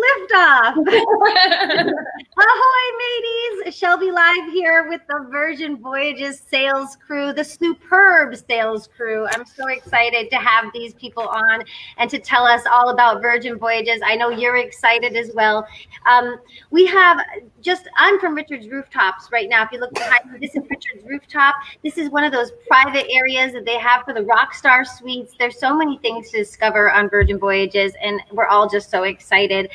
Liftoff. Ahoy, mateys! Shelby live here with the Virgin Voyages sales crew, the superb sales crew. I'm so excited to have these people on and to tell us all about Virgin Voyages. I know you're excited as well. I'm from Richard's Rooftops right now. If you look behind me, this is Richard's Rooftop. This is one of those private areas that they have for the rock star suites. There's so many things to discover on Virgin Voyages, and we're all just so excited.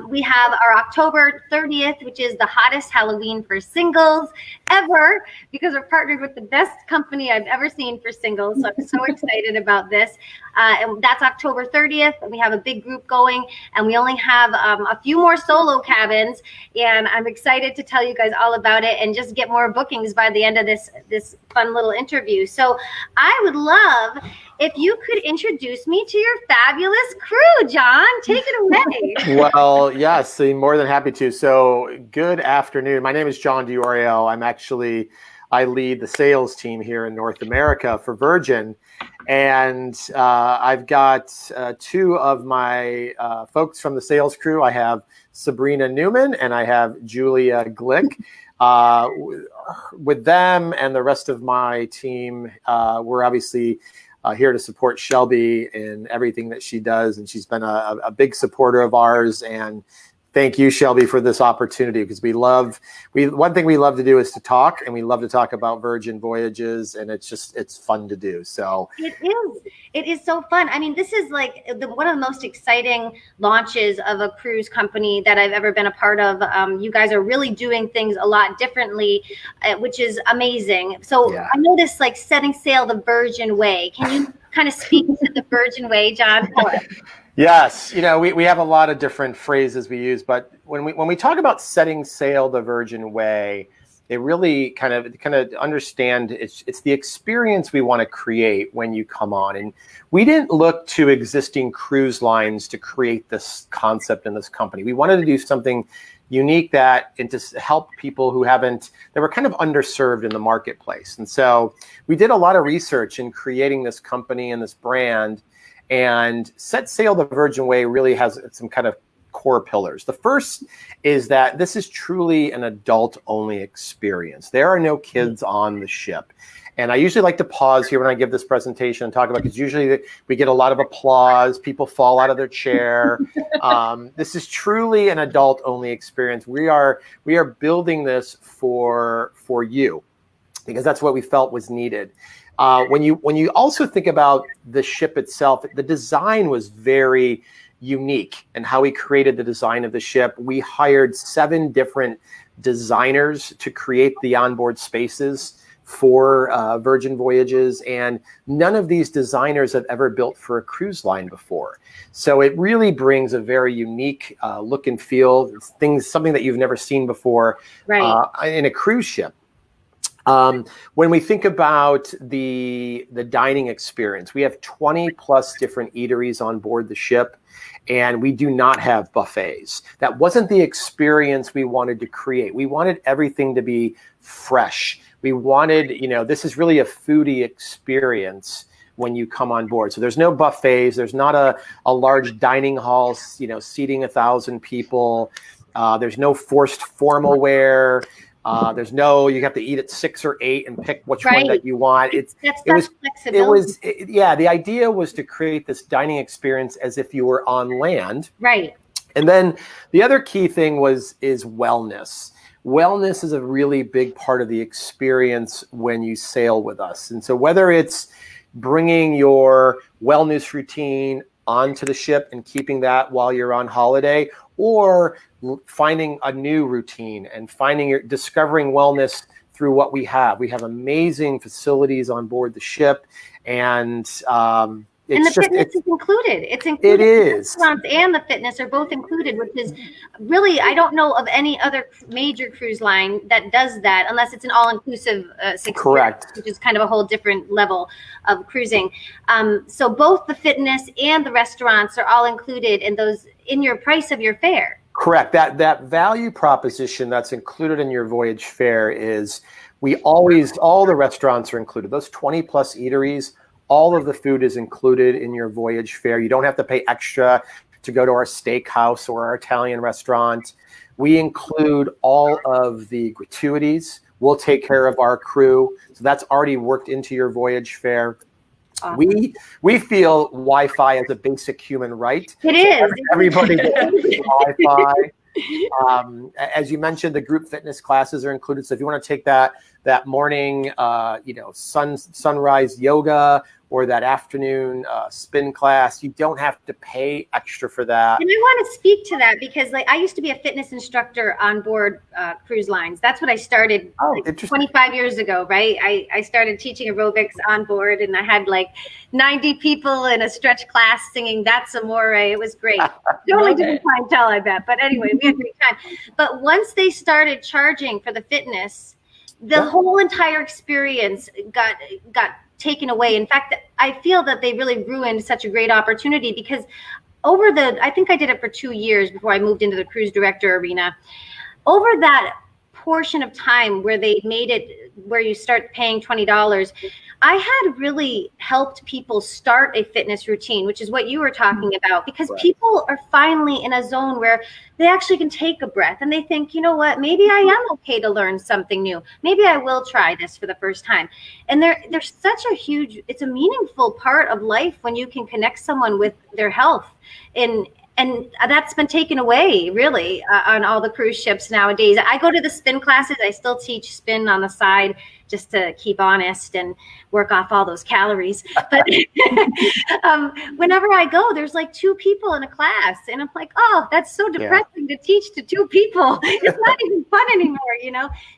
We have our October 30th, which is the hottest Halloween for singles ever, because we're partnered with the best company I've ever seen for singles. So I'm so excited about this. And that's October 30th. We have a big group going, and we only have a few more solo cabins. And I'm excited to tell you guys all about it and just get more bookings by the end of this fun little interview. So I would love if you could introduce me to your fabulous crew, John. Take it away. Well, yes, more than happy to. So good afternoon. My name is John DiOrio. I lead the sales team here in North America for Virgin. And I've got two of my folks from the sales crew. I have Sabrina Newman and I have Julia Glick. With them and the rest of my team, we're obviously here to support Shelby in everything that she does. And she's been a big supporter of ours. And thank you, Shelby, for this opportunity, because one thing we love to do is to talk, and we love to talk about Virgin Voyages, and it's fun to do. So it is so fun. I mean, this is like one of the most exciting launches of a cruise company that I've ever been a part of. You guys are really doing things a lot differently, which is amazing. So yeah. I noticed like setting sail the Virgin way. Can you kind of speak to the Virgin way, John? Yes, we have a lot of different phrases we use, but when we talk about setting sail the Virgin way, it really kind of understand it's the experience we want to create when you come on. And we didn't look to existing cruise lines to create this concept in this company. We wanted to do something unique and to help people that were kind of underserved in the marketplace. And so we did a lot of research in creating this company and this brand. And Set Sail the Virgin Way really has some kind of core pillars. The first is that this is truly an adult-only experience. There are no kids on the ship. And I usually like to pause here when I give this presentation and talk about, because usually we get a lot of applause, people fall out of their chair. This is truly an adult-only experience. We are building this for you, because that's what we felt was needed. When you also think about the ship itself, the design was very unique in how we created the design of the ship. We hired 7 different designers to create the onboard spaces for Virgin Voyages, and none of these designers have ever built for a cruise line before. So it really brings a very unique look and feel, something that you've never seen before, right, in a cruise ship. When we think about the dining experience, we have 20 plus different eateries on board the ship, and we do not have buffets. That wasn't the experience we wanted to create. We wanted everything to be fresh. We wanted, this is really a foodie experience when you come on board. So there's no buffets. There's not a large dining hall, seating 1,000 people. There's no forced formal wear. You have to eat at 6 or 8 and pick which one that you want. The idea was to create this dining experience as if you were on land. Right. And then the other key thing is wellness. Wellness is a really big part of the experience when you sail with us. And so whether it's bringing your wellness routine onto the ship and keeping that while you're on holiday, or finding a new routine and discovering wellness through what we have. We have amazing facilities on board the ship, and fitness is included. It's included. It is. The restaurants and the fitness are both included, which is really, I don't know of any other major cruise line that does that, unless it's an all-inclusive correct, which is kind of a whole different level of cruising. So both the fitness and the restaurants are all included in your price of your fare. Correct. That value proposition that's included in your voyage fare is all the restaurants are included. Those 20 plus eateries All of the food is included in your voyage fare. You don't have to pay extra to go to our steakhouse or our Italian restaurant. We include all of the gratuities. We'll take care of our crew. So that's already worked into your voyage fare. Awesome. We feel Wi-Fi is a basic human right. It is. Everybody gets Wi-Fi. As you mentioned, the group fitness classes are included. So if you want to take that morning, sunrise yoga or that afternoon spin class, you don't have to pay extra for that. And I want to speak to that because I used to be a fitness instructor on board cruise lines. That's what I started 25 years ago, right? I started teaching aerobics on board, and I had 90 people in a stretch class singing That's Amore. It was great. Totally different clientele, I bet. But anyway, we had a great time. But once they started charging for the fitness, the whole entire experience got taken away. In fact, I feel that they really ruined such a great opportunity because I think I did it for 2 years before I moved into the cruise director arena. Over that portion of time where they made it where you start paying $20, I had really helped people start a fitness routine, which is what you were talking about, because people are finally in a zone where they actually can take a breath and they think, you know what, maybe I am okay to learn something new. Maybe I will try this for the first time. And there's such a it's a meaningful part of life when you can connect someone with their health. And that's been taken away, really, on all the cruise ships nowadays. I go to the spin classes. I still teach spin on the side just to keep honest and work off all those calories. But whenever I go, there's 2 people in a class. And I'm like, oh, that's so depressing to teach to 2 people. It's not even fun anymore,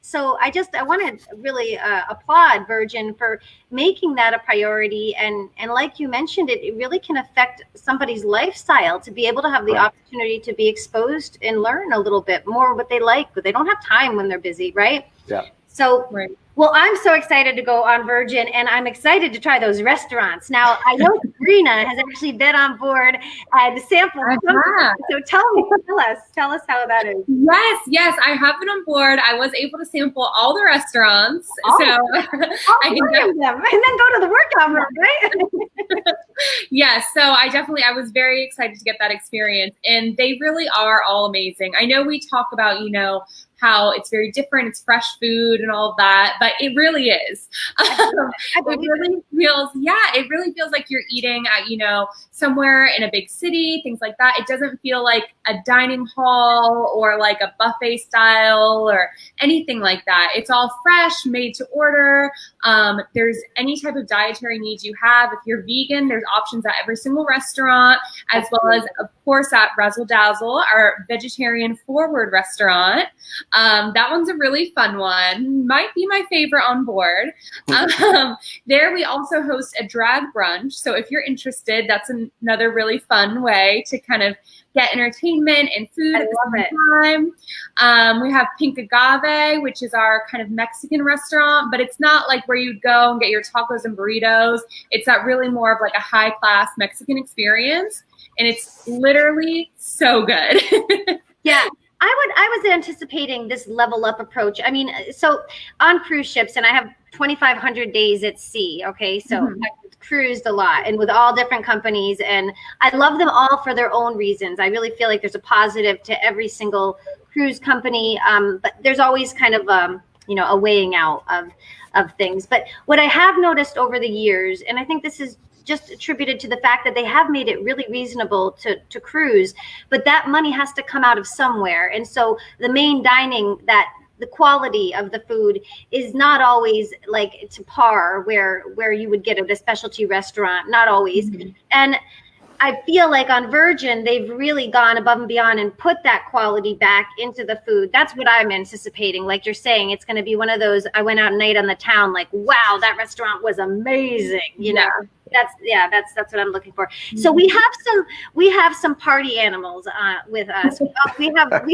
So I want to really applaud Virgin for making that a priority. And like you mentioned, it really can affect somebody's lifestyle to be able to have the opportunity to be exposed and learn a little bit more what they like, but they don't have time when they're busy, right? Yeah. So, well, I'm so excited to go on Virgin, and I'm excited to try those restaurants. Now, I know Sabrina has actually been on board and sampled something. So tell us how that is. Yes, I have been on board. I was able to sample all the restaurants. I can them and then go to the workout room, right? Yes, so I was very excited to get that experience, and they really are all amazing. I know we talk about, how it's very different, it's fresh food and all of that, but it really is. It really feels like you're eating at, somewhere in a big city, things like that. It doesn't feel like a dining hall or like a buffet style or anything like that. It's all fresh, made to order. There's any type of dietary needs you have. If you're vegan, there's options at every single restaurant, as well as, of course, at Razzle Dazzle, our vegetarian forward restaurant. That one's a really fun one. Might be my favorite on board. There we also host a drag brunch. So if you're interested, that's another really fun way to kind of get entertainment and food at the same time. We have Pink Agave, which is our kind of Mexican restaurant, but it's not like where you'd go and get your tacos and burritos. It's not really more of like a high class Mexican experience. And it's literally so good. Yeah. I was anticipating this level up approach. I mean, so on cruise ships, and I have 2,500 days at sea. Okay. So I've cruised a lot and with all different companies, and I love them all for their own reasons. I really feel like there's a positive to every single cruise company. But there's always kind of, a weighing out of things. But what I have noticed over the years, and I think this is just attributed to the fact that they have made it really reasonable to cruise, but that money has to come out of somewhere. And so the main dining, that the quality of the food is not always like to par where you would get at a specialty restaurant, not always. And I feel like on Virgin, they've really gone above and beyond and put that quality back into the food. That's what I'm anticipating. Like you're saying, it's going to be one of those, I went out night on the town, like, wow, that restaurant was amazing. That's what I'm looking for. So we have some party animals with us. We have a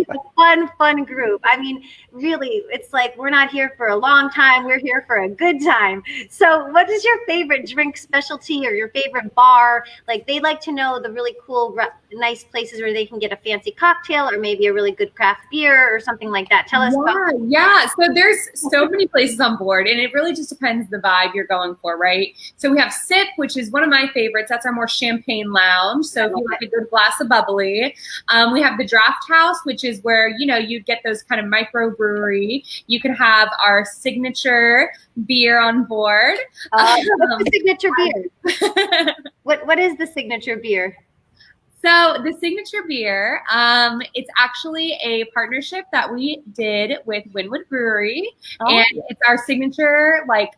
fun group. I mean, really, it's like we're not here for a long time. We're here for a good time. So what is your favorite drink specialty or your favorite bar? Like they like to know the really cool, nice places where they can get a fancy cocktail or maybe a really good craft beer or something like that. Tell us about. Yeah. So there's so many places on board, and it really just depends the vibe you're going for, right? So we have Sip, which is one of my favorites. That's our more champagne lounge. So if you like a good glass of bubbly. We have the Draft House, which is where, you know, you get those kind of microbrewery. You can have our signature beer on board. What's the signature beer? What is the signature beer? So the signature beer, it's actually a partnership that we did with Wynwood Brewery, and it's our signature like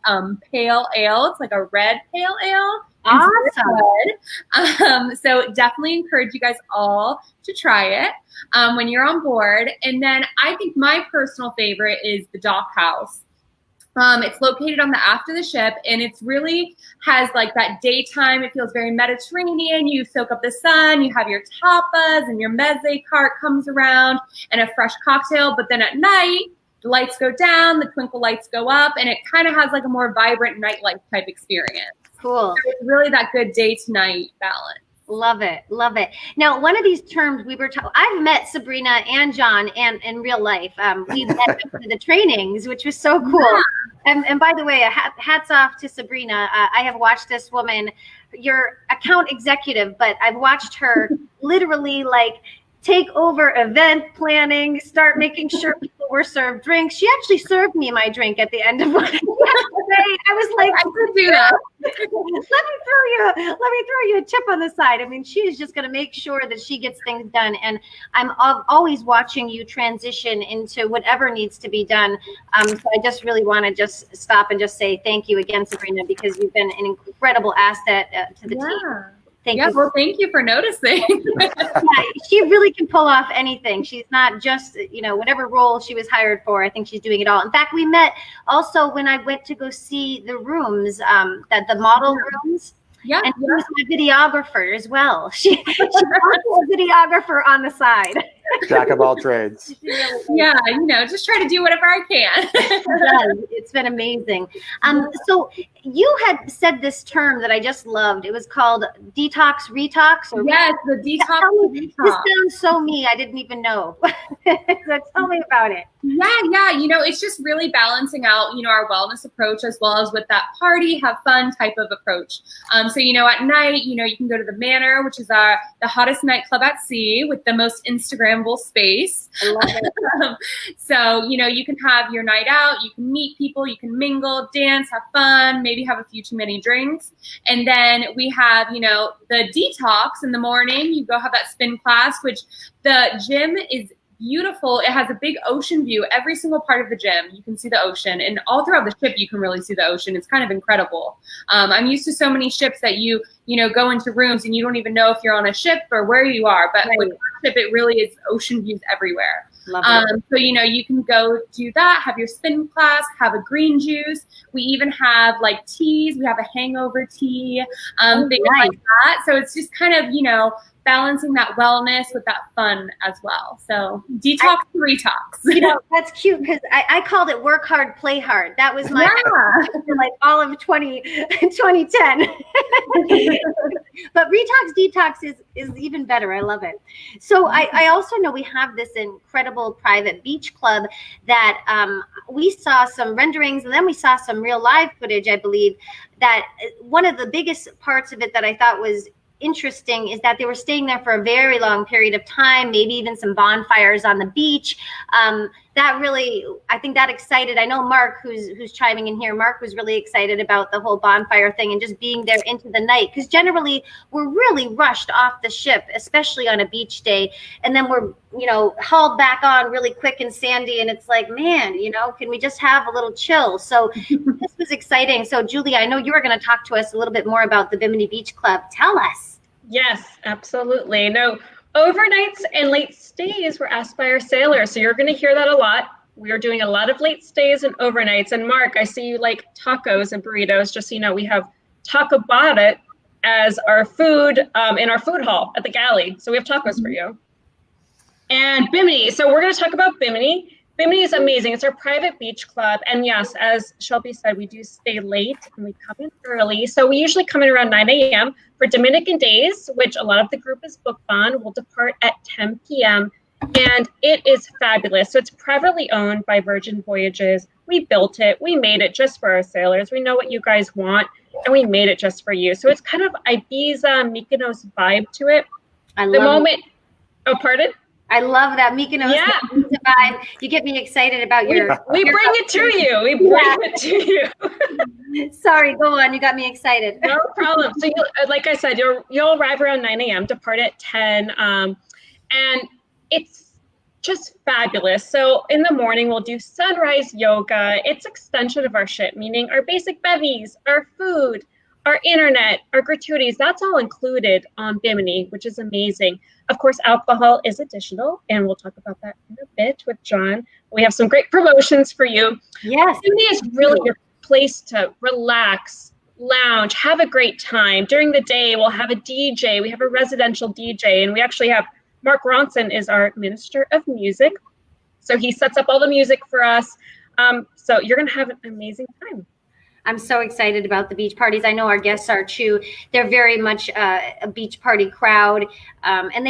pale ale. It's like a red pale ale. Awesome. So definitely encourage you guys all to try it when you're on board. And then I think my personal favorite is the Dock House. It's located on the aft of the ship, and it's really has like that daytime. It feels very Mediterranean. You soak up the sun, you have your tapas, and your meze cart comes around, and a fresh cocktail. But then at night, the lights go down, the twinkle lights go up, and it kind of has like a more vibrant nightlife type experience. Cool. So it's really that good day to night balance. Love it. Love it. Now, one of these terms I've met Sabrina and John in real life. We met for the trainings, which was so cool. Yeah. And by the way, hats off to Sabrina. I have watched this woman, your account executive, but I've watched her literally like take over event planning, start making sure people were served drinks. She actually served me my drink at the end of my day. I was like, I could do that. let me throw you a tip on the side. I mean, she is just going to make sure that she gets things done. And I'm always watching you transition into whatever needs to be done. So I just really want to just stop and just say thank you again, Sabrina, because you've been an incredible asset to the team. Thank you. Well, thank you for noticing. Yeah, she really can pull off anything. She's not just, you know, whatever role she was hired for. I think she's doing it all. In fact, we met also when I went to go see the rooms, the model rooms. Yeah. And she was my videographer as well. She's also a videographer on the side. Jack of all trades. Yeah, you know, just try to do whatever I can. It's been amazing. So you had said this term that I just loved. It was called detox retox. Yes, the detox retox. This sounds so me. I didn't even know. So tell me about it. Yeah. You know, it's just really balancing out, you know, our wellness approach as well as with that party, have fun type of approach. So, you know, at night, you know, you can go to the Manor, which is the hottest nightclub at sea with the most Instagrammable space. I love it. So, you know, you can have your night out, you can meet people, you can mingle, dance, have fun, maybe have a few too many drinks. And then we have, you know, the detox in the morning. You go have that spin class, which the gym is beautiful. It has a big ocean view. Every single part of the gym, you can see the ocean, and all throughout the ship, you can really see the ocean. It's kind of incredible. I'm used to so many ships that you know, go into rooms and you don't even know if you're on a ship or where you are. But with our ship, it really is ocean views everywhere. So, you know, you can go do that, have your spin class, have a green juice. We even have like teas. We have a hangover tea, things like that. So it's just kind of, you know, balancing that wellness with that fun as well. So detox, retox. You know, that's cute because I called it work hard, play hard. That was my for like all of 2010. But detox is even better. I love it. So I also know we have this incredible private beach club that we saw some renderings, and then we saw some real live footage, I believe, that one of the biggest parts of it that I thought was interesting is that they were staying there for a very long period of time, maybe even some bonfires on the beach. That really, I think that excited. I know Mark, who's chiming in here, Mark was really excited about the whole bonfire thing and just being there into the night, because generally we're really rushed off the ship, especially on a beach day, and then we're, you know, hauled back on really quick and sandy, and it's like, man, you know, can we just have a little chill? So this was exciting. So Julie, I know you were going to talk to us a little bit more about the Bimini Beach Club. Tell us. Yes, absolutely. No, overnights and late stays were asked by our sailors, so you're going to hear that a lot. We are doing a lot of late stays and overnights. And Mark, I see you like tacos and burritos. Just so you know, we have taco bata as our food in our food hall at the galley. So we have tacos for you. And Bimini. So we're going to talk about Bimini. Bimini is amazing. It's our private beach club. And yes, as Shelby said, we do stay late and we come in early. So we usually come in around 9 a.m. for Dominican days, which a lot of the group is booked on. We'll depart at 10 p.m. And it is fabulous. So it's privately owned by Virgin Voyages. We built it. We made it just for our sailors. We know what you guys want. and we made it just for you. So it's kind of Ibiza, Mykonos vibe to it. I The love moment, oh, pardon? I love that Mykonos Yeah. vibe. You get me excited about We bring it to you. We bring it to you. Sorry, go on. You got me excited. No problem. So, like I said, you'll arrive around 9 a.m., depart at 10, and it's just fabulous. So in the morning, we'll do sunrise yoga. It's extension of our ship, meaning our basic bevies, our food, our internet, our gratuities, that's all included on Bimini, which is amazing. Of course, alcohol is additional, and we'll talk about that in a bit with John. We have some great promotions for you. Yes. Bimini is really your place to relax, lounge, have a great time. During the day, we'll have a DJ. We have a residential DJ, and we actually have Mark Branson is our minister of music. So he sets up all the music for us. So you're going to have an amazing time. I'm so excited about the beach parties. I know our guests are too. They're very much a beach party crowd. And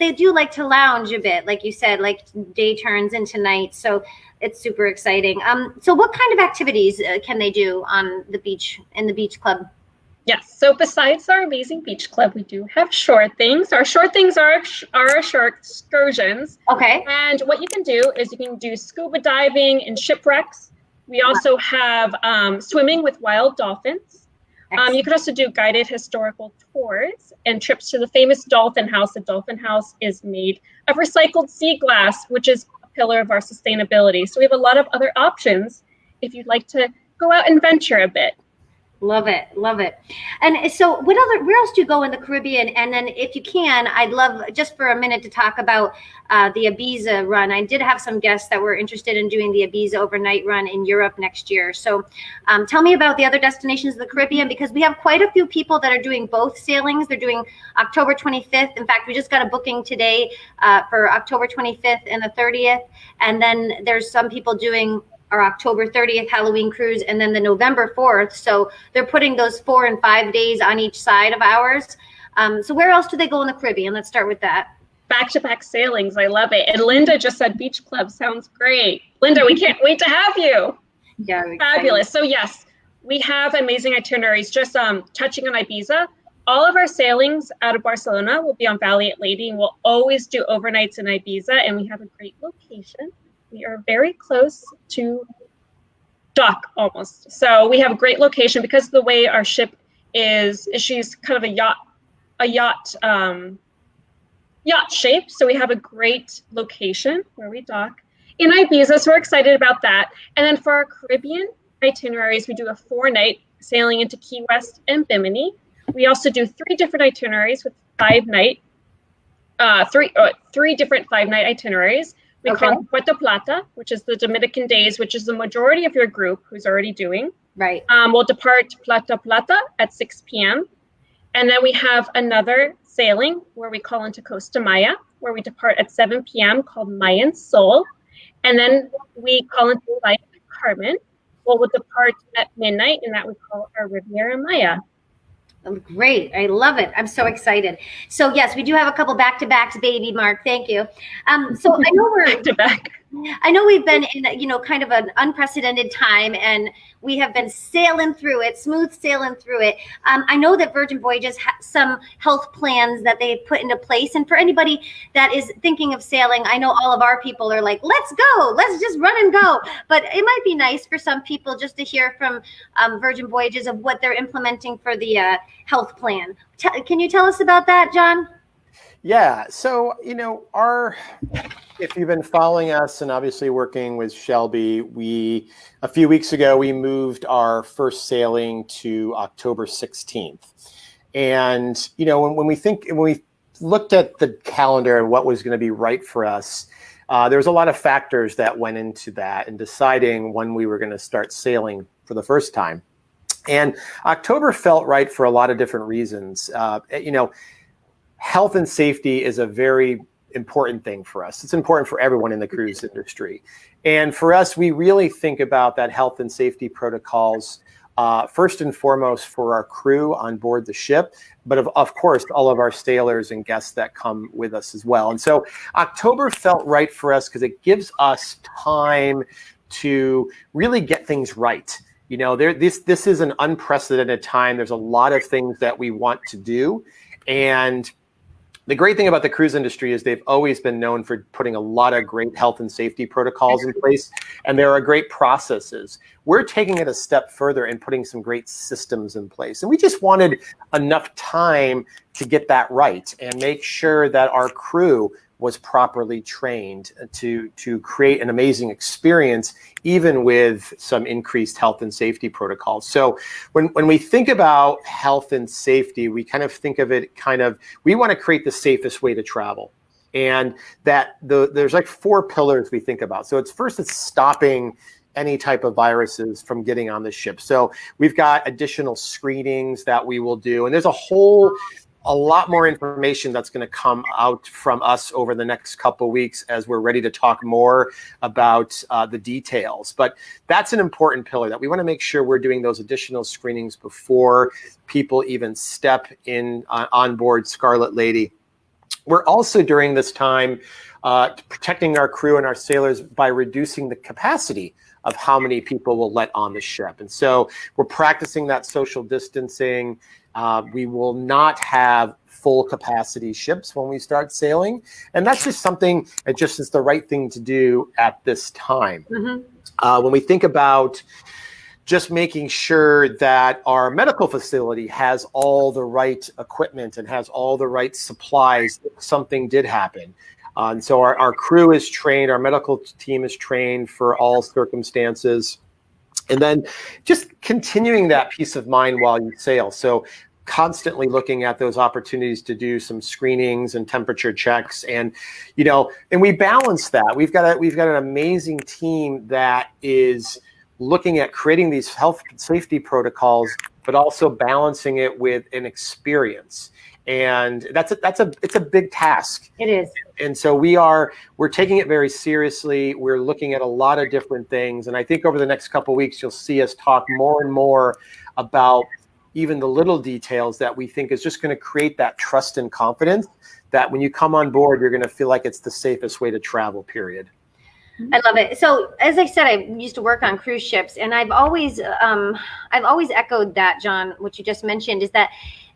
they do like to lounge a bit, like you said, like day turns into night. So it's super exciting. So what kind of activities can they do on the beach, in the beach club? Yes. So besides our amazing beach club, we do have short things. Our short things are our short excursions. Okay. And what you can do is you can do scuba diving in shipwrecks. We also have swimming with wild dolphins. You could also do guided historical tours and trips to the famous Dolphin House. The Dolphin House is made of recycled sea glass, which is a pillar of our sustainability. So we have a lot of other options if you'd like to go out and venture a bit. Love it. Love it. And so where else do you go in the Caribbean? And then if you can, I'd love just for a minute to talk about the Ibiza run. I did have some guests that were interested in doing the Ibiza overnight run in Europe next year. So tell me about the other destinations of the Caribbean, because we have quite a few people that are doing both sailings. They're doing October 25th. In fact, we just got a booking today for October 25th and the 30th. And then there's some people doing our October 30th Halloween cruise, and then the November 4th. So they're putting those 4 and 5 days on each side of ours. So where else do they go in the Caribbean? Let's start with that. Back-to-back sailings. I love it. And Linda just said beach club. Sounds great. Linda, we can't wait to have you. Yeah. Fabulous. So yes, we have amazing itineraries. Just touching on Ibiza, all of our sailings out of Barcelona will be on Valiant Lady, and we'll always do overnights in Ibiza, and we have a great location. We are very close to dock almost. So we have a great location because of the way our ship is, she's kind of a yacht shape. So we have a great location where we dock in Ibiza. So we're excited about that. And then for our Caribbean itineraries, we do a 4-night sailing into Key West and Bimini. We also do 3 different itineraries with 5-night, three different 5-night itineraries. We call it Puerto Plata, which is the Dominican days, which is the majority of your group who's already doing. Right. We'll depart Plata Plata at 6 p.m. And then we have another sailing where we call into Costa Maya, where we depart at 7 p.m. called Mayan Sol. And then we call into Playa del Carmen, where we'll depart at midnight, and that we call our Riviera Maya. Oh, great. I love it. I'm so excited. So yes, we do have a couple back-to-backs, baby Mark. Thank you. So I know we're back-to-back. I know we've been in, kind of an unprecedented time, and we have been sailing through it, smooth sailing through it. I know that Virgin Voyages has some health plans that they've put into place. And for anybody that is thinking of sailing, I know all of our people are like, let's go, let's just run and go. But it might be nice for some people just to hear from Virgin Voyages of what they're implementing for the health plan. Can you tell us about that, John? Yeah. So, if you've been following us and obviously working with Shelby, a few weeks ago, we moved our first sailing to October 16th. And, when we looked at the calendar and what was going to be right for us, there was a lot of factors that went into that and deciding when we were going to start sailing for the first time. And October felt right for a lot of different reasons. Health and safety is a very important thing for us. It's important for everyone in the cruise industry. And for us, we really think about that health and safety protocols first and foremost for our crew on board the ship, but of course, all of our sailors and guests that come with us as well. And so October felt right for us because it gives us time to really get things right. this is an unprecedented time. There's a lot of things that we want to do. And the great thing about the cruise industry is they've always been known for putting a lot of great health and safety protocols in place, and there are great processes. We're taking it a step further and putting some great systems in place. And we just wanted enough time to get that right and make sure that our crew was properly trained to create an amazing experience, even with some increased health and safety protocols. So when we think about health and safety, we kind of think of it we want to create the safest way to travel. And that there's like 4 pillars we think about. So it's stopping any type of viruses from getting on the ship. So we've got additional screenings that we will do. And there's a lot more information that's going to come out from us over the next couple of weeks as we're ready to talk more about the details. But that's an important pillar, that we want to make sure we're doing those additional screenings before people even step in on board Scarlet Lady. We're also, during this time, protecting our crew and our sailors by reducing the capacity of how many people will let on the ship. And so we're practicing that social distancing. We will not have full capacity ships when we start sailing. And that's just something that just is the right thing to do at this time. Mm-hmm. When we think about just making sure that our medical facility has all the right equipment and has all the right supplies if something did happen. And so our crew is trained, our medical team is trained for all circumstances. And then just continuing that peace of mind while you sail. So constantly looking at those opportunities to do some screenings and temperature checks. And, and we balance that. We've got an amazing team that is looking at creating these health and safety protocols, but also balancing it with an experience. And it's a big task. It is. And so we're taking it very seriously. We're looking at a lot of different things. And I think over the next couple of weeks, you'll see us talk more and more about even the little details that we think is just going to create that trust and confidence that when you come on board, you're going to feel like it's the safest way to travel, period. I love it. So as I said, I used to work on cruise ships, and I've always echoed that, John, what you just mentioned, is that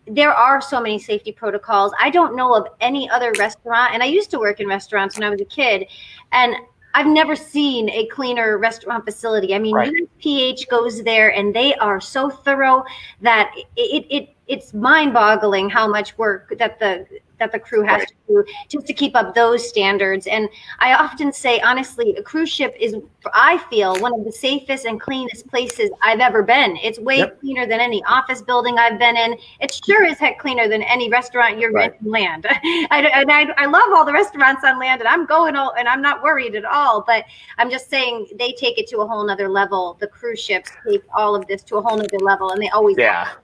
there are so many safety protocols. I don't know of any other restaurant, and I used to work in restaurants when I was a kid, and I've never seen a cleaner restaurant facility. I mean, right. USPH goes there, and they are so thorough that it's mind-boggling how much work that the crew has right. to do just to keep up those standards. And I often say, honestly, a cruise ship is, I feel, one of the safest and cleanest places I've ever been. It's way yep. cleaner than any office building I've been in. It's sure as heck cleaner than any restaurant you're right. in land. I love all the restaurants on land, and I'm not worried at all. But I'm just saying they take it to a whole nother level. The cruise ships take all of this to a whole nother level, and they always have.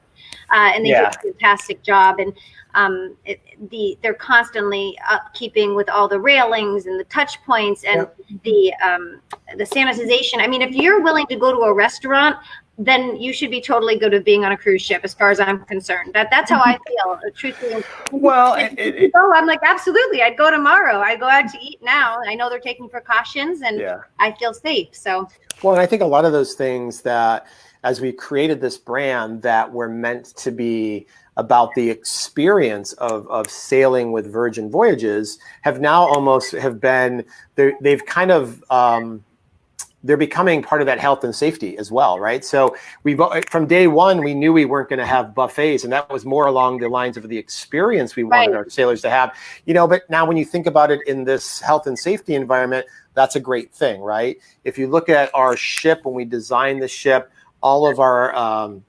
And they do a fantastic job. And they're constantly upkeeping with all the railings and the touch points and the sanitization. I mean, if you're willing to go to a restaurant, then you should be totally good at being on a cruise ship, as far as I'm concerned. That's how I feel, truthfully. Well, I'm like, absolutely, I'd go tomorrow. I go out to eat now, and I know they're taking precautions, and I feel safe. So, well, and I think a lot of those things that, as we created this brand, that were meant to be about the experience of sailing with Virgin Voyages, have now they've kind of they're becoming part of that health and safety as well, right? So from day one, we knew we weren't going to have buffets, and that was more along the lines of the experience we wanted our sailors to have. But now when you think about it in this health and safety environment, that's a great thing, right? If you look at our ship, when we designed the ship, all of our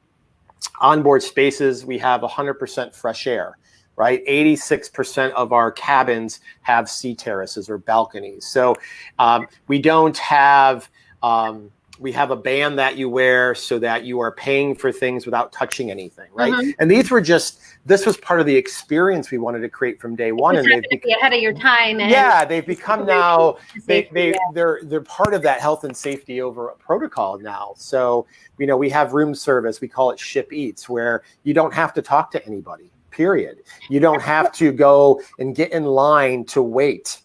onboard spaces, we have 100% fresh air, right? 86% of our cabins have sea terraces or balconies. So we don't have, we have a band that you wear so that you are paying for things without touching anything, right? Mm-hmm. And this was part of the experience we wanted to create from day one. And they've become ahead of your time. And they've become now, they're part of that health and safety over protocol now. So, we have room service. We call it Ship Eats, where you don't have to talk to anybody, period. You don't have to go and get in line to wait.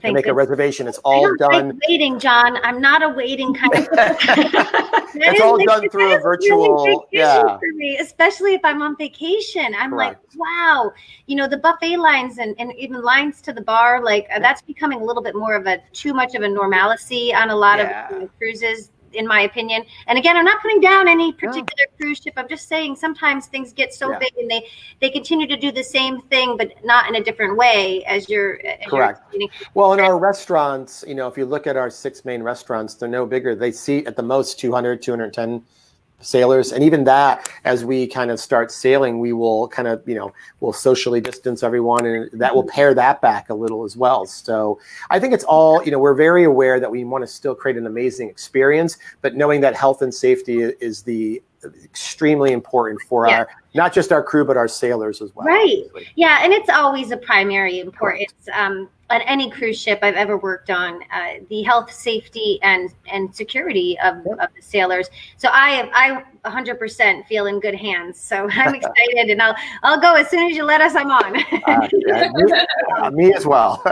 to make a reservation. It's I all don't done. like waiting, John. I'm not a waiting kind of It's all done through a virtual, really for me, especially if I'm on vacation. I'm Correct. like, wow, the buffet lines and even lines to the bar, like that's becoming a little bit more of too much of a normalcy on a lot of cruises, in my opinion. And again, I'm not putting down any particular cruise ship. I'm just saying sometimes things get so big and they continue to do the same thing, but not in a different way as you're correct. Well, in our restaurants, if you look at our 6 main restaurants, they're no bigger. They seat at the most 200, 210 sailors. And even that, as we kind of start sailing, we will kind of, we'll socially distance everyone, and that will pare that back a little as well. So I think it's all, we're very aware that we want to still create an amazing experience, but knowing that health and safety is extremely important for our, not just our crew, but our sailors as well. Right. Obviously. Yeah. And it's always a primary importance. On any cruise ship I've ever worked on, the health, safety, and security of the sailors. So I 100% feel in good hands. So I'm excited, and I'll go as soon as you let us. I'm on. Me as well.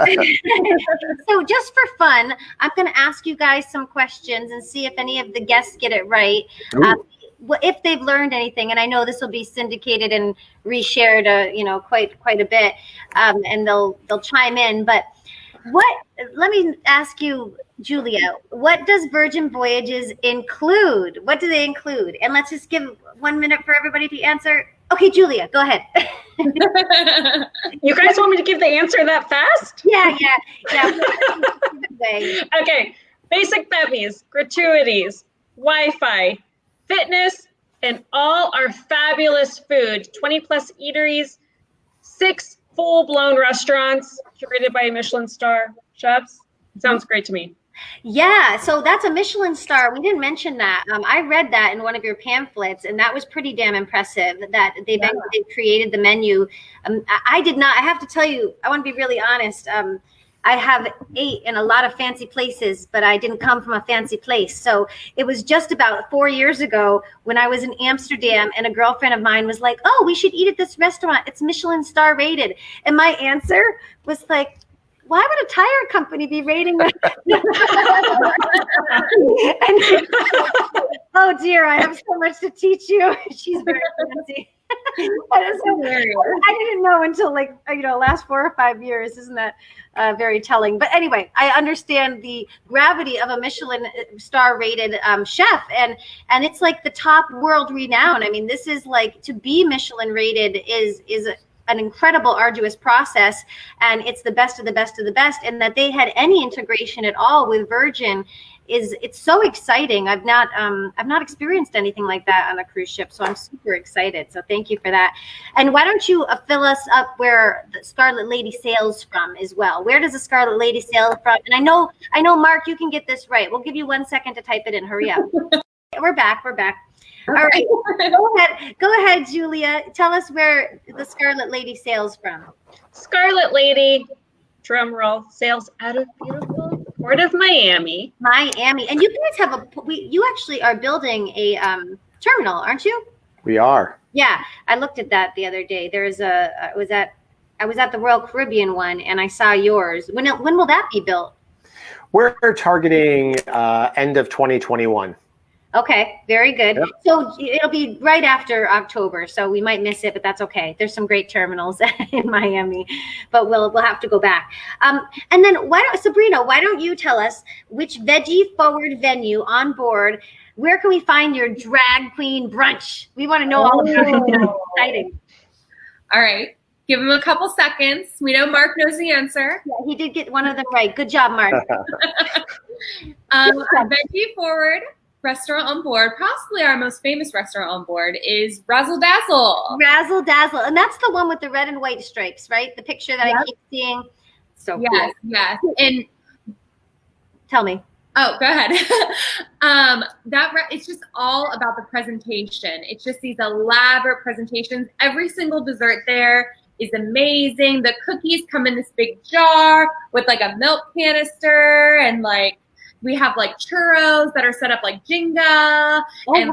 So just for fun, I'm going to ask you guys some questions and see if any of the guests get it right. If they've learned anything, and I know this will be syndicated and reshared, quite a bit, and they'll chime in. But let me ask you, Julia, what does Virgin Voyages include? What do they include? And let's just give 1 minute for everybody to answer. Okay, Julia, go ahead. You guys want me to give the answer that fast? Yeah. Okay, basic bevies, gratuities, Wi-Fi, fitness, and all our fabulous food, 20 plus eateries, 6 full-blown restaurants curated by Michelin star chefs. Sounds great to me. Yeah, so that's a Michelin star. We didn't mention that. I read that in one of your pamphlets, and that was pretty damn impressive that they've created the menu. I did not. I have to tell you, I want to be really honest. I have ate in a lot of fancy places, but I didn't come from a fancy place. So it was just about 4 years ago when I was in Amsterdam, and a girlfriend of mine was like, "Oh, we should eat at this restaurant. It's Michelin star rated." And my answer was like, why would a tire company be rating that? Oh dear, I have so much to teach you. She's very fancy. That is hilarious. I didn't know until last 4 or 5 years. Isn't that very telling? But anyway, I understand the gravity of a Michelin star rated chef, and it's like the top world renowned. I mean, this is like, to be Michelin rated is an incredible, arduous process, and it's the best of the best of the best. And that they had any integration at all with Virgin it's so exciting. I've not experienced anything like that on a cruise ship, so I'm super excited. So thank you for that. And why don't you fill us up where the Scarlet Lady sails from as well? Where does the Scarlet Lady sail from? And I know, Mark, you can get this right. We'll give you 1 second to type it in. Hurry up. We're back. All right, go ahead, Julia. Tell us where the Scarlet Lady sails from. Scarlet Lady, drum roll, sails out of beautiful Port of Miami. And you guys have you actually are building a terminal, aren't you? We are. Yeah, I looked at that the other day. I was at the Royal Caribbean one, and I saw yours. When will that be built? We're targeting end of 2021. Okay, very good. Yep. So it'll be right after October, so we might miss it, but that's okay. There's some great terminals in Miami, but we'll have to go back. And then Sabrina, why don't you tell us which veggie forward venue on board? Where can we find your drag queen brunch? We want to know all about it. It's exciting. All right. Give him a couple seconds. We know Mark knows the answer. Yeah, he did get one of them right. Good job, Mark. Veggie forward restaurant on board, possibly our most famous restaurant on board, is Razzle Dazzle. Razzle Dazzle. And that's the one with the red and white stripes, right? The picture that I keep seeing. So cool. Yes. And tell me. Oh, go ahead. It's just all about the presentation. It's just these elaborate presentations. Every single dessert there is amazing. The cookies come in this big jar with like a milk canister, and we have churros that are set up like Jenga and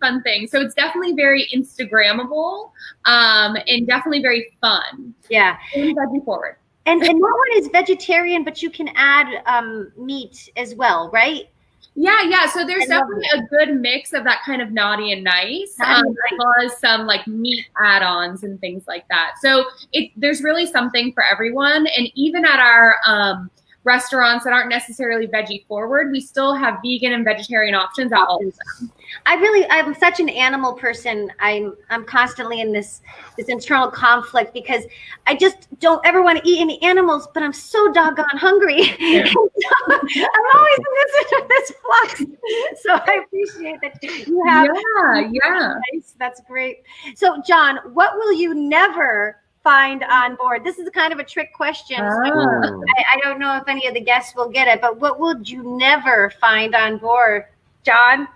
fun things. So it's definitely very Instagrammable and definitely very fun. Yeah. And veggie forward. And that one is vegetarian, but you can add meat as well, right? Yeah. So there's definitely a good mix of that kind of naughty and nice, as well as some like meat add-ons and things like that. So there's really something for everyone. And even at our restaurants that aren't necessarily veggie forward, we still have vegan and vegetarian options at all of them. I'm such an animal person. I'm constantly in this internal conflict because I just don't ever want to eat any animals, but I'm so doggone hungry. Yeah. So I'm always in this flux. So I appreciate that you have. Yeah. That's great. So John, what will you never find on board? This is kind of a trick question. So I don't know if any of the guests will get it, but what would you never find on board, John?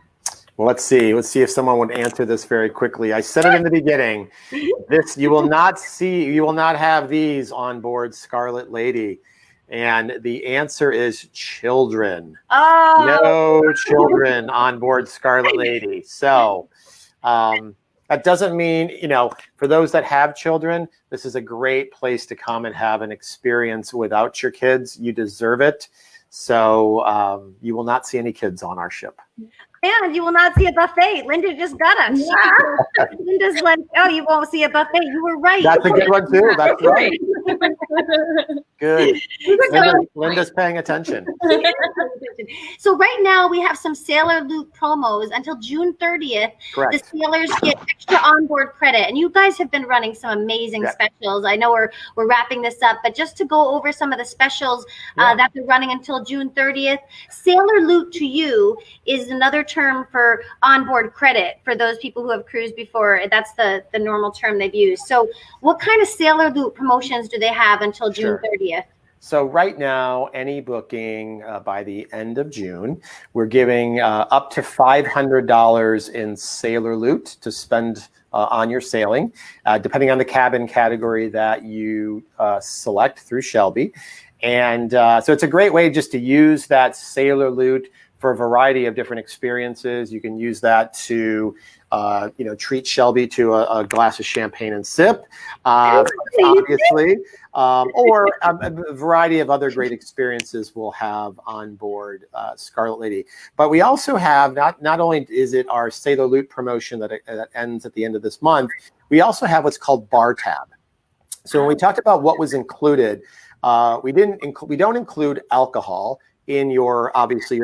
Well, let's see if someone would answer this very quickly. I said it in the beginning. You will not have these on board Scarlet Lady. And the answer is children. Oh. No children on board Scarlet Lady. So that doesn't mean, for those that have children, this is a great place to come and have an experience without your kids. You deserve it. So you will not see any kids on our ship. And you will not see a buffet. Linda just got us. Yeah. Linda's like, oh, you won't see a buffet. You were right. That's a good one too. That's right. Good. Linda's paying attention. So right now we have some Sailor Loot promos until June 30th. Correct. The sailors get extra onboard credit, and you guys have been running some amazing specials. I know we're wrapping this up, but just to go over some of the specials that they're running until June 30th. Sailor Loot to you is another term for onboard credit for those people who have cruised before. That's the normal term they've used. So what kind of Sailor Loot promotions do they have until June 30th? So right now, any booking by the end of June, we're giving up to $500 in Sailor Loot to spend on your sailing, depending on the cabin category that you select through Shelby. And so it's a great way just to use that Sailor Loot for a variety of different experiences. You can use that to, treat Shelby to a glass of champagne and sip, obviously, or a variety of other great experiences we'll have on board Scarlet Lady. But we also have, not only is it our Sailor Loot promotion that ends at the end of this month, we also have what's called Bar Tab. So when we talked about what was included, we don't include alcohol in your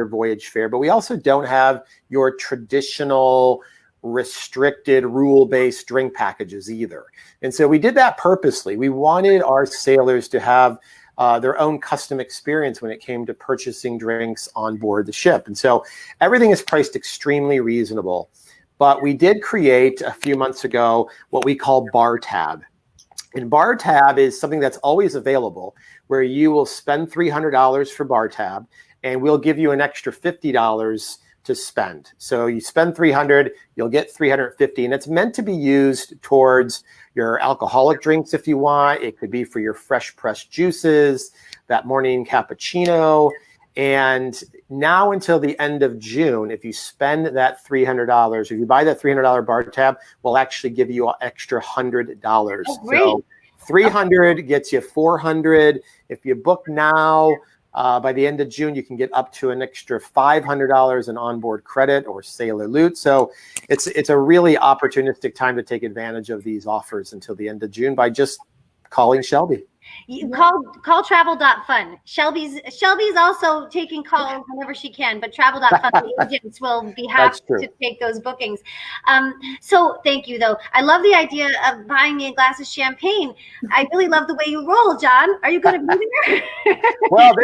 voyage fare, but we also don't have your traditional restricted rule-based drink packages either. And so we did that purposely. We wanted our sailors to have their own custom experience when it came to purchasing drinks on board the ship. And so everything is priced extremely reasonable. But we did create a few months ago what we call Bar Tab. And Bar Tab is something that's always available, where you will spend $300 for Bar Tab, and we'll give you an extra $50 to spend. So you spend $300, you'll get $350, and it's meant to be used towards your alcoholic drinks if you want. It could be for your fresh pressed juices, that morning cappuccino. And now until the end of June, if you spend that $300, if you buy that $300 Bar Tab, we'll actually give you an extra $100. Oh, great. So $300 gets you $400. If you book now, by the end of June, you can get up to an extra $500 in onboard credit or Sailor Loot. So it's a really opportunistic time to take advantage of these offers until the end of June by just calling Shelby. You call travel.fun. Shelby's also taking calls whenever she can, but travel.fun, the agents will be happy to take those bookings. So thank you, though. I love the idea of buying me a glass of champagne. I really love the way you roll, John. Are you going to be there? Well,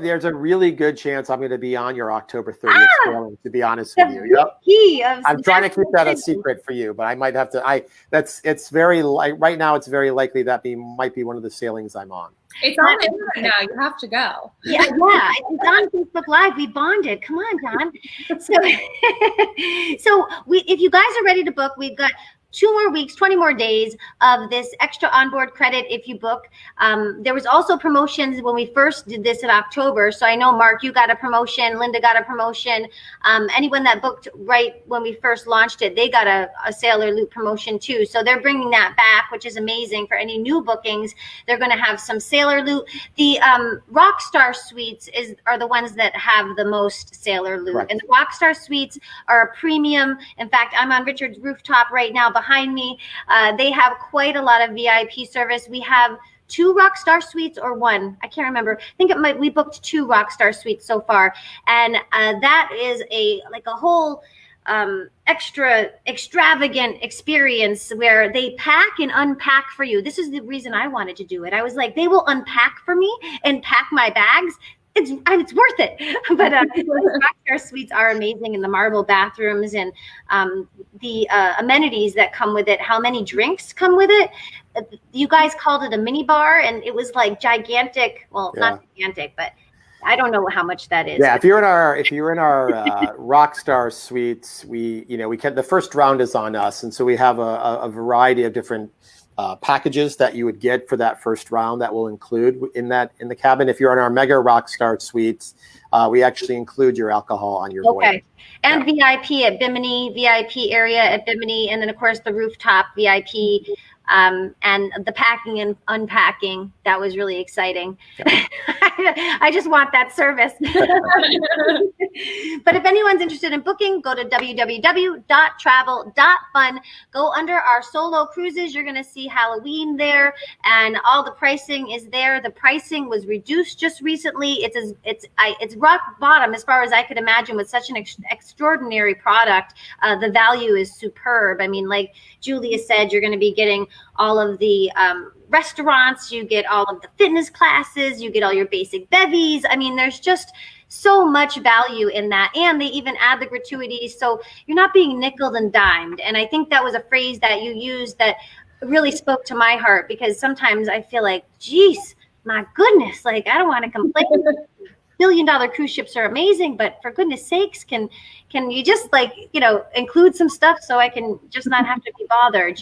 there's a really good chance I'm going to be on your October 30th sailing, to be honest with you. Yep. I'm trying to keep that a secret for you, but I might have to. Right now it's very likely that might be one of the sailings I'm on. It's on the internet now. You have to go. Yeah. It's on Facebook Live. We bonded. Come on, John. So if you guys are ready to book, we've got 2 more weeks, 20 more days of this extra onboard credit if you book. There was also promotions when we first did this in October. So I know, Mark, you got a promotion. Linda got a promotion. Anyone that booked right when we first launched it, they got a Sailor Loop promotion too. So they're bringing that back, which is amazing. For any new bookings, they're going to have some Sailor Loop. The Rockstar Suites are the ones that have the most Sailor Loop. Right. And the Rockstar Suites are a premium. In fact, I'm on Richard's rooftop right now behind me. They have quite a lot of VIP service. We have 2 Rockstar Suites or 1. I can't remember. I think we booked 2 Rockstar Suites so far. And that is a whole extra extravagant experience where they pack and unpack for you. This is the reason I wanted to do it. I was like, they will unpack for me and pack my bags. It's worth it. But Rockstar Suites are amazing, in the marble bathrooms and the amenities that come with it. How many drinks come with it? You guys called it a mini bar, and it was like gigantic. Well, not gigantic, but I don't know how much that is. Yeah, if you're in our Rockstar Suites, the first round is on us, and so we have a variety of different packages that you would get for that first round that will include in the cabin. If you're in our Mega Rockstar Suites, we actually include your alcohol on your voyage. And VIP at Bimini, VIP area at Bimini, and then of course the rooftop VIP. And the packing and unpacking, that was really exciting. Yeah. I just want that service. But if anyone's interested in booking, go to www.travel.fun. Go under our solo cruises. You're going to see Halloween there, and all the pricing is there. The pricing was reduced just recently. It's rock bottom as far as I could imagine, with such an extraordinary product. The value is superb. I mean, like Julia said, you're going to be getting all of the restaurants, you get all of the fitness classes, you get all your basic bevies. I mean, there's just so much value in that. And they even add the gratuities. So you're not being nickeled and dimed. And I think that was a phrase that you used that really spoke to my heart, because sometimes I feel like, geez, my goodness, like I don't want to complain. $1 billion cruise ships are amazing, but for goodness sakes, can you just include some stuff so I can just not have to be bothered,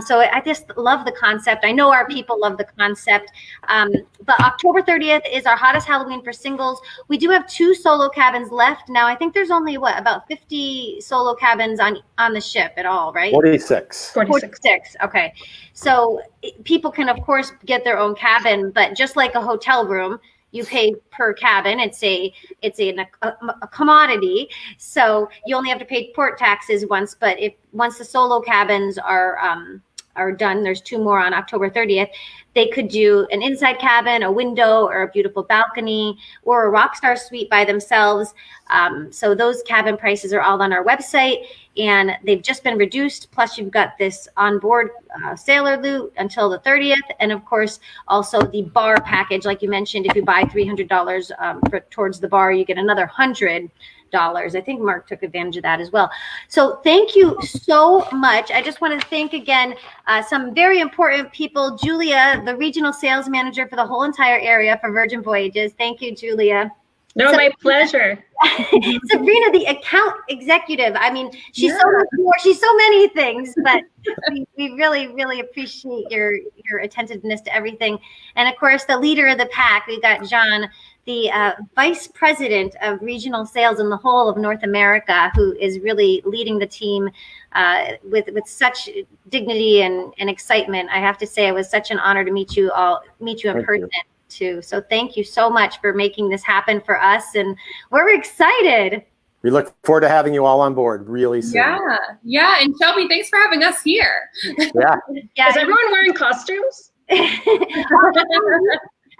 So I just love the concept. I know our people love the concept. But October 30th is our hottest Halloween for singles. We do have 2 solo cabins left. Now, I think there's only, about 50 solo cabins on the ship at all, right? 46. Okay. So people can, of course, get their own cabin, but just like a hotel room, you pay per cabin. It's a commodity. So you only have to pay port taxes once. But once the solo cabins are done, there's 2 more on October 30th. They could do an inside cabin, a window, or a beautiful balcony, or a Rockstar Suite by themselves. So those cabin prices are all on our website, and they've just been reduced. Plus, you've got this onboard Sailor Loot until the 30th, and of course, also the bar package. Like you mentioned, if you buy $300 towards the bar, you get another $100. I think Mark took advantage of that as well. So thank you so much. I just want to thank again some very important people. Julia, the regional sales manager for the whole entire area for Virgin Voyages. Thank you, Julia. No, my pleasure. Sabrina, the account executive. I mean, she's so much more. She's so many things, but we really, really appreciate your attentiveness to everything. And of course, the leader of the pack, we got John, the vice president of regional sales in the whole of North America, who is really leading the team with such dignity and excitement. I have to say, it was such an honor to meet you in person too. So thank you so much for making this happen for us, and we're excited. We look forward to having you all on board really soon. Yeah. And Shelby, thanks for having us here. Yeah. Is everyone wearing costumes?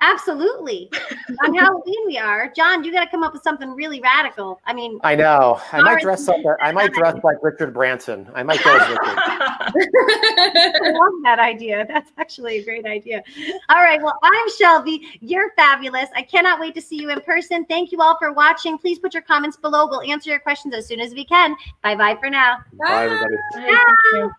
Absolutely. On Halloween we are. John, you got to come up with something really radical. I mean, I know. I might dress like Richard Branson. I might go as Richard. I love that idea. That's actually a great idea. All right. Well, I'm Shelby. You're fabulous. I cannot wait to see you in person. Thank you all for watching. Please put your comments below. We'll answer your questions as soon as we can. Bye-bye for now. Bye everybody. Bye.